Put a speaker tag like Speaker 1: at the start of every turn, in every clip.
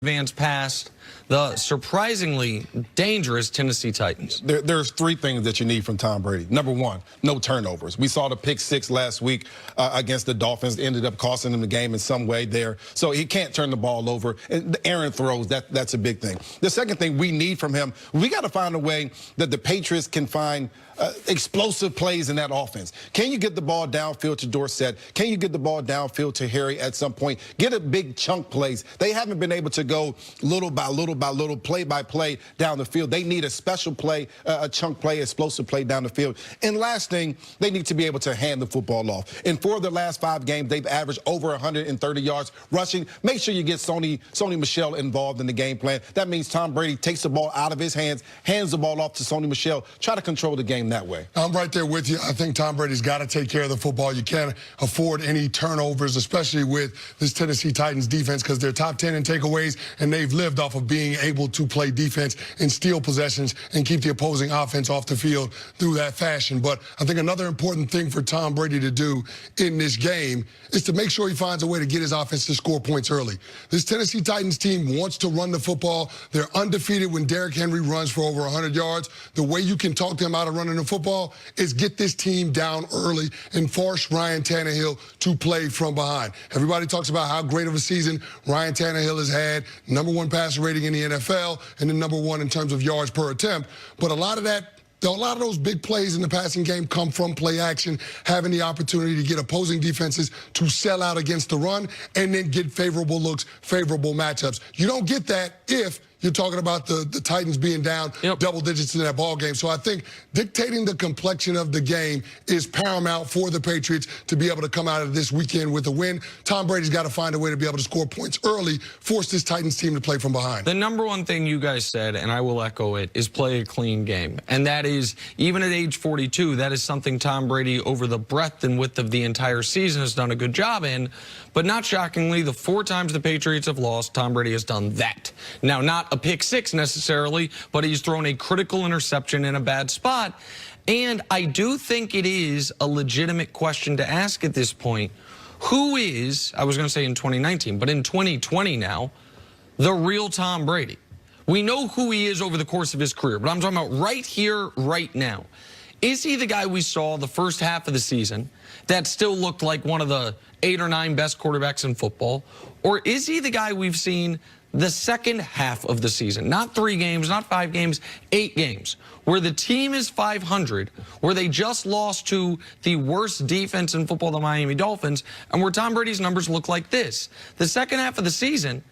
Speaker 1: advance past the surprisingly dangerous Tennessee Titans?
Speaker 2: There's three things that you need from Tom Brady. Number one, no turnovers. We saw the pick six last week against the Dolphins. It ended up costing him the game in some way there. So he can't turn the ball over. And the errant throws, that's a big thing. The second thing we need from him, we got to find a way that the Patriots can find explosive plays in that offense. Can you get the ball downfield to Dorsett? Can you get the ball downfield to Harry at some point? Get a big chunk plays. They haven't been able to go little by little by little, play by play down the field. They need a special play, a chunk play, explosive play down the field. And last thing, they need to be able to hand the football off. In 4 of their last 5 games, they've averaged over 130 yards rushing. Make sure you get Sony Michel involved in the game plan. That means Tom Brady takes the ball out of his hands, hands the ball off to Sony Michel, try to control the game that way.
Speaker 3: I'm right there with you. I think Tom Brady's got to take care of the football. You can't afford any turnovers, especially with this Tennessee Titans defense, because they're top 10 in takeaways, and they've lived off of being able to play defense and steal possessions and keep the opposing offense off the field through that fashion. But I think another important thing for Tom Brady to do in this game is to make sure he finds a way to get his offense to score points early. This Tennessee Titans team wants to run the football. They're undefeated when Derrick Henry runs for over 100 yards. The way you can talk them out of running the football is get this team down early and force Ryan Tannehill to play from behind. Everybody talks about how great of a season Ryan Tannehill has had, #1 passer rating in the NFL, and then #1 in terms of yards per attempt. But a lot of those big plays in the passing game come from play action, having the opportunity to get opposing defenses to sell out against the run and then get favorable looks, favorable matchups. You don't get that if you're talking about the Titans being down double digits in that ball game. So I think dictating the complexion of the game is paramount for the Patriots to be able to come out of this weekend with a win. Tom Brady's got to find a way to be able to score points early, force this Titans team to play from behind.
Speaker 1: The #1 thing you guys said, and I will echo it, is play a clean game. And that is, even at age 42, that is something Tom Brady over the breadth and width of the entire season has done a good job in. But not shockingly, the 4 times the Patriots have lost, Tom Brady has done that. Now, not a pick six necessarily, but he's thrown a critical interception in a bad spot. And I do think it is a legitimate question to ask at this point. Who is, I was going to say in 2019, but in 2020 now, the real Tom Brady? We know who he is over the course of his career, but I'm talking about right here, right now. Is he the guy we saw the first half of the season that still looked like one of the 8 or 9 best quarterbacks in football? Or is he the guy we've seen the second half of the season, not 3 games, not 5 games, 8 games, where the team is 500, where they just lost to the worst defense in football, the Miami Dolphins, and where Tom Brady's numbers look like this? The second half of the season,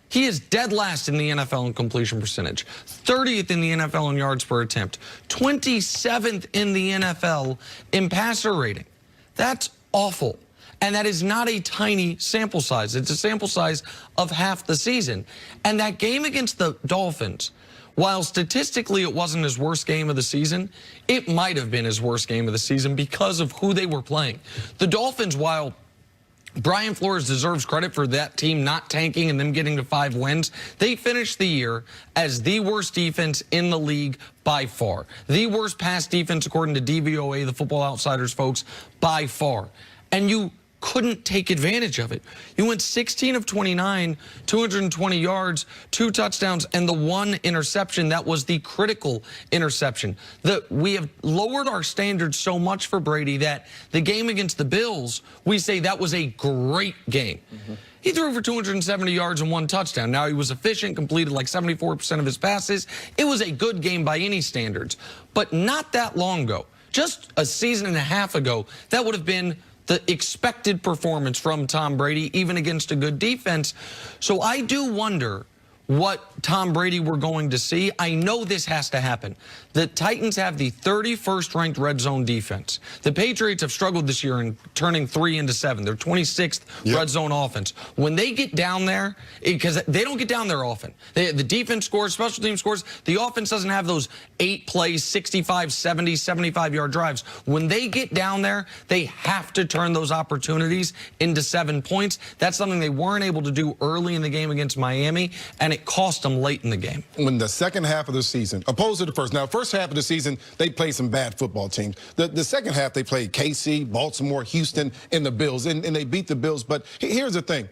Speaker 1: he is dead last in the NFL in completion percentage, 30th in the NFL in yards per attempt, 27th in the NFL in passer rating. That's awful. And that is not a tiny sample size. It's a sample size of half the season. And that game against the Dolphins, while statistically it wasn't his worst game of the season, it might have been his worst game of the season because of who they were playing. The Dolphins, while Brian Flores deserves credit for that team not tanking and them getting to 5 wins, they finished the year as the worst defense in the league by far. The worst pass defense, according to DVOA, the Football Outsiders folks, by far. And you couldn't take advantage of it. You went 16 of 29, 220 yards, 2 touchdowns, and the 1 interception that was the critical interception. We have lowered our standards so much for Brady that the game against the Bills, we say that was a great game. He threw for 270 yards and 1 touchdown. Now, he was efficient, completed like 74% of his passes. It was a good game by any standards. But not that long ago, just a season and a half ago, that would have been the expected performance from Tom Brady, even against a good defense. So I do wonder what Tom Brady we're going to see. I know this has to happen. The Titans have the 31st ranked red zone defense. The Patriots have struggled this year in turning 3 into 7. They're 26th red zone offense. When they get down there, because they don't get down there often. The defense scores, special team scores. The offense doesn't have those 8 plays, 65, 70, 75-yard drives. When they get down there, they have to turn those opportunities into 7 points. That's something they weren't able to do early in the game against Miami, and it cost them late in the game.
Speaker 2: When the second half of the season, opposed to the first. Now, first half of the season, they played some bad football teams. The second half, they played KC, Baltimore, Houston, and the Bills, and they beat the Bills. But here's the thing.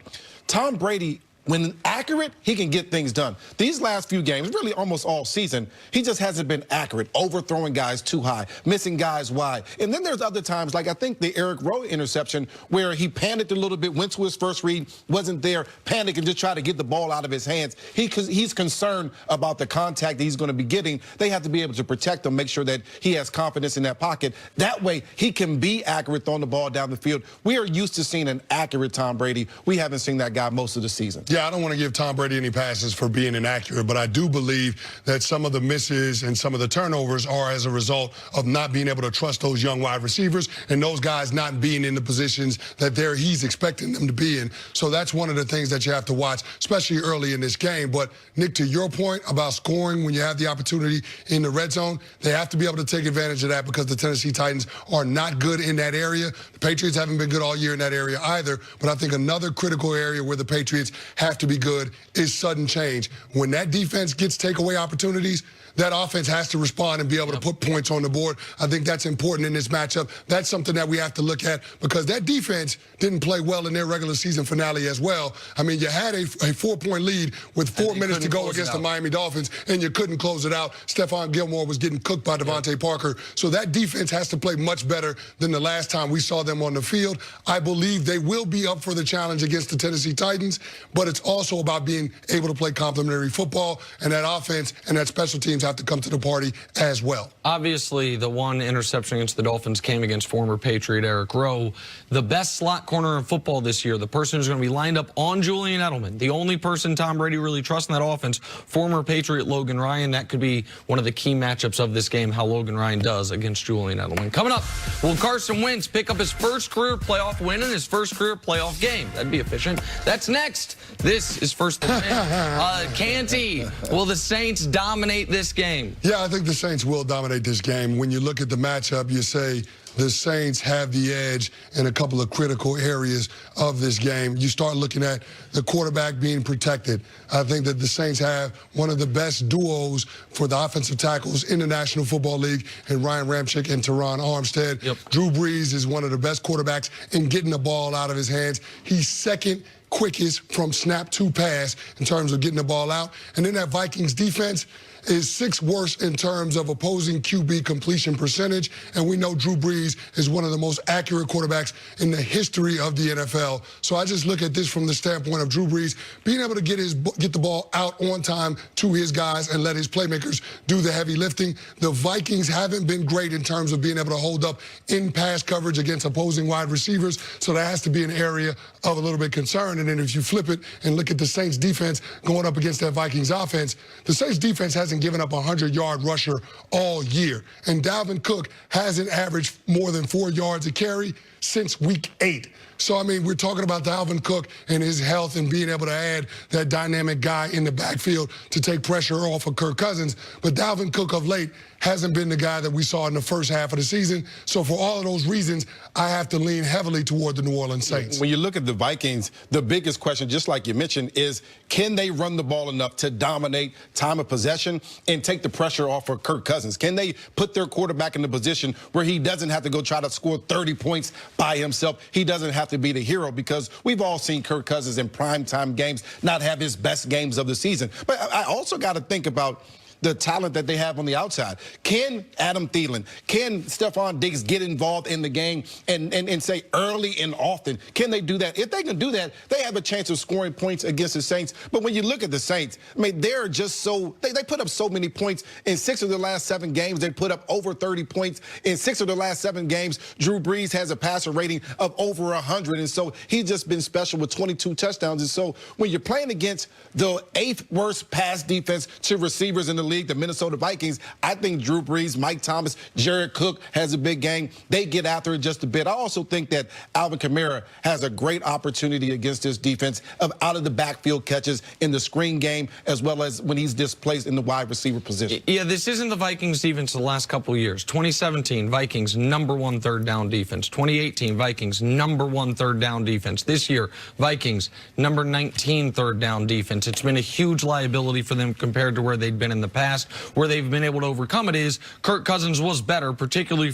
Speaker 2: Tom Brady when accurate, he can get things done. These last few games, really almost all season, he just hasn't been accurate, overthrowing guys too high, missing guys wide. And then there's other times, like I think the Eric Rowe interception, where he panicked a little bit, went to his first read, wasn't there, panicked and just tried to get the ball out of his hands. He's concerned about the contact that he's going to be getting. They have to be able to protect him, make sure that he has confidence in that pocket. That way, he can be accurate throwing the ball down the field. We are used to seeing an accurate Tom Brady. We haven't seen that guy most of the season.
Speaker 3: Yeah, I don't want to give Tom Brady any passes for being inaccurate, but I do believe that some of the misses and some of the turnovers are as a result of not being able to trust those young wide receivers and those guys not being in the positions that he's expecting them to be in. So that's one of the things that you have to watch, especially early in this game. But, Nick, to your point about scoring when you have the opportunity in the red zone, they have to be able to take advantage of that because the Tennessee Titans are not good in that area. The Patriots haven't been good all year in that area either, but I think another critical area where the Patriots have to be good is sudden change. When that defense gets takeaway opportunities, that offense has to respond and be able to put points on the board. I think that's important in this matchup. That's something that we have to look at because that defense didn't play well in their regular season finale as well. I mean, you had a 4-point lead with 4 minutes to go against the Miami Dolphins, and you couldn't close it out. Stephon Gilmore was getting cooked by Devontae Parker. So that defense has to play much better than the last time we saw them on the field. I believe they will be up for the challenge against the Tennessee Titans, but it's also about being able to play complementary football, and that offense and that special teams have to come to the party as well.
Speaker 1: Obviously, the one interception against the Dolphins came against former Patriot Eric Rowe. The best slot corner in football this year, the person who's going to be lined up on Julian Edelman, the only person Tom Brady really trusts in that offense, former Patriot Logan Ryan. That could be one of the key matchups of this game, how Logan Ryan does against Julian Edelman. Coming up, will Carson Wentz pick up his first career playoff win in his first career playoff game? That'd be efficient. That's next. This is First and 10. Canty, will the Saints dominate this game?
Speaker 3: Yeah, I think the Saints will dominate this game. When you look at the matchup, you say the Saints have the edge in a couple of critical areas of this game. You start looking at the quarterback being protected. I think that the Saints have one of the best duos for the offensive tackles in the National Football League in Ryan Ramczyk and Teron Armstead.
Speaker 1: Yep.
Speaker 3: Drew Brees is one of the best quarterbacks in getting the ball out of his hands. He's second quickest from snap to pass in terms of getting the ball out. And then that Vikings defense is 6th worst in terms of opposing QB completion percentage. And we know Drew Brees is one of the most accurate quarterbacks in the history of the NFL. So I just look at this from the standpoint of Drew Brees being able to get the ball out on time to his guys and let his playmakers do the heavy lifting. The Vikings haven't been great in terms of being able to hold up in pass coverage against opposing wide receivers. So that has to be an area of a little bit concern. And then if you flip it and look at the Saints defense going up against that Vikings offense, the Saints defense hasn't given up a 100-yard rusher all year. And Dalvin Cook hasn't averaged more than 4 yards a carry since week 8. So, I mean, we're talking about Dalvin Cook and his health and being able to add that dynamic guy in the backfield to take pressure off of Kirk Cousins. But Dalvin Cook of late hasn't been the guy that we saw in the first half of the season. So for all of those reasons, I have to lean heavily toward the New Orleans Saints.
Speaker 2: When you look at the Vikings, the biggest question, just like you mentioned, is can they run the ball enough to dominate time of possession and take the pressure off of Kirk Cousins? Can they put their quarterback in the position where he doesn't have to go try to score 30 points by himself? He doesn't have to be the hero, because we've all seen Kirk Cousins in primetime games not have his best games of the season. But I also got to think about the talent that they have on the outside. Can Adam Thielen, can Stephon Diggs get involved in the game and say early and often? Can they do that? If they can do that, they have a chance of scoring points against the Saints. But when you look at the Saints, I mean, they're just so, they put up so many points. In 6 of the last 7 games, they put up over 30 points. In 6 of the last 7 games, Drew Brees has a passer rating of over 100. And so he's just been special with 22 touchdowns. And so when you're playing against the 8th worst pass defense to receivers in the league, the Minnesota Vikings, I think Drew Brees, Mike Thomas, Jared Cook has a big game. They get after it just a bit. I also think that Alvin Kamara has a great opportunity against this defense of out of the backfield catches in the screen game, as well as when he's displaced in the wide receiver position.
Speaker 1: Yeah, this isn't the Vikings defense the last couple of years. 2017, Vikings #1 third down defense. 2018, Vikings #1 third down defense. This year, Vikings #19 third down defense. It's been a huge liability for them compared to where they'd been in the past. past where they've been able to overcome it is Kirk Cousins was better, particularly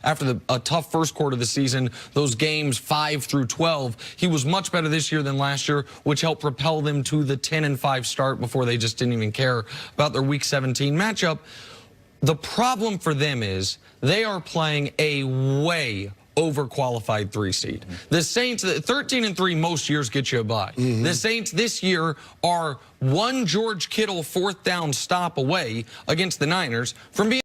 Speaker 1: after a tough first quarter of the season, those games 5 through 12. He was much better this year than last year, which helped propel them to the 10-5 start before they just didn't even care about their Week 17 matchup. The problem for them is they are playing a way overqualified 3 seed. The Saints, 13-3 most years get you a bye. The Saints this year are one George Kittle 4th down stop away against the Niners from being